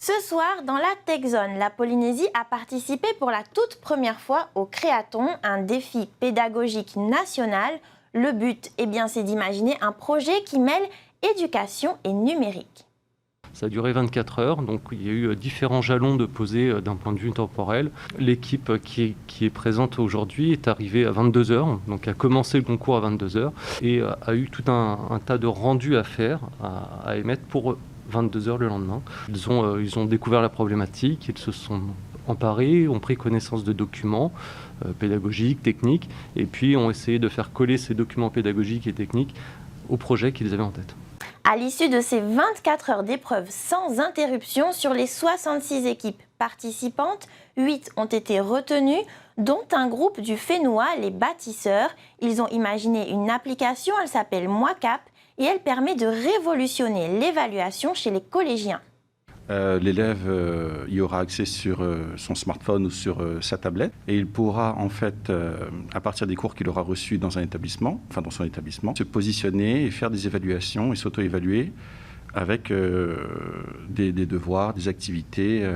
Ce soir, dans la Tech Zone, la Polynésie a participé pour la toute première fois au Créaton, un défi pédagogique national. Le but, c'est d'imaginer un projet qui mêle éducation et numérique. Ça a duré 24 heures, donc il y a eu différents jalons de posés d'un point de vue temporel. L'équipe qui est présente aujourd'hui est arrivée à 22 heures, donc a commencé le concours à 22 heures et a eu tout un tas de rendus à faire, à émettre pour 22 heures le lendemain. Ils ont découvert la problématique, ils se sont emparés, ont pris connaissance de documents pédagogiques, techniques, et puis ont essayé de faire coller ces documents pédagogiques et techniques au projet qu'ils avaient en tête. À l'issue de ces 24 heures d'épreuves sans interruption sur les 66 équipes participantes, 8 ont été retenues, dont un groupe du Fénois, les bâtisseurs. Ils ont imaginé une application, elle s'appelle MoiCap, et elle permet de révolutionner l'évaluation chez les collégiens. L'élève y aura accès sur son smartphone ou sur sa tablette et il pourra en fait, à partir des cours qu'il aura reçus dans un établissement, dans son établissement, se positionner et faire des évaluations et s'auto-évaluer avec des devoirs, des activités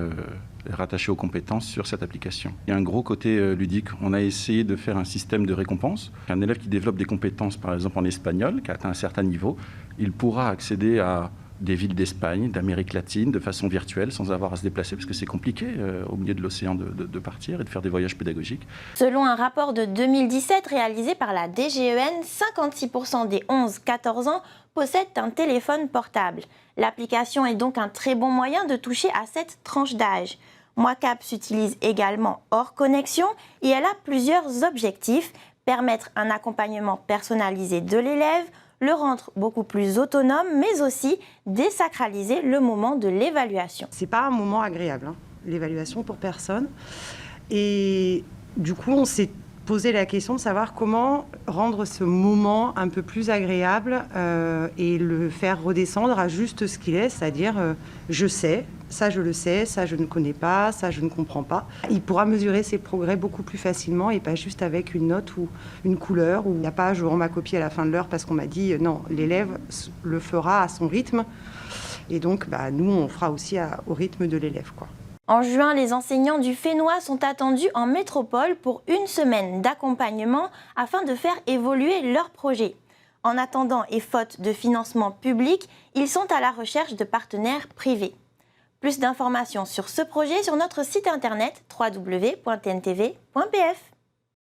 rattachées aux compétences sur cette application. Il y a un gros côté ludique. On a essayé de faire un système de récompense. Un élève qui développe des compétences, par exemple en espagnol, qui a atteint un certain niveau, il pourra accéder à des villes d'Espagne, d'Amérique latine, de façon virtuelle, sans avoir à se déplacer, parce que c'est compliqué au milieu de l'océan de partir et de faire des voyages pédagogiques. Selon un rapport de 2017 réalisé par la DGEN, 56% des 11-14 ans possèdent un téléphone portable. L'application est donc un très bon moyen de toucher à cette tranche d'âge. MoiCap s'utilise également hors connexion et elle a plusieurs objectifs: permettre un accompagnement personnalisé de l'élève, le rendre beaucoup plus autonome, mais aussi désacraliser le moment de l'évaluation. C'est pas un moment agréable, l'évaluation pour personne. Et du coup, on s'est posé la question de savoir comment rendre ce moment un peu plus agréable et le faire redescendre à juste ce qu'il est, c'est-à-dire je sais, ça je le sais, ça je ne connais pas, ça je ne comprends pas. Il pourra mesurer ses progrès beaucoup plus facilement et pas juste avec une note ou une couleur, où il n'y a pas je rends ma copie à la fin de l'heure parce qu'on m'a dit non, l'élève le fera à son rythme et donc nous on fera aussi au rythme de l'élève, quoi. En juin, les enseignants du Fénois sont attendus en métropole pour une semaine d'accompagnement afin de faire évoluer leur projet. En attendant et faute de financement public, ils sont à la recherche de partenaires privés. Plus d'informations sur ce projet sur notre site internet www.tntv.pf.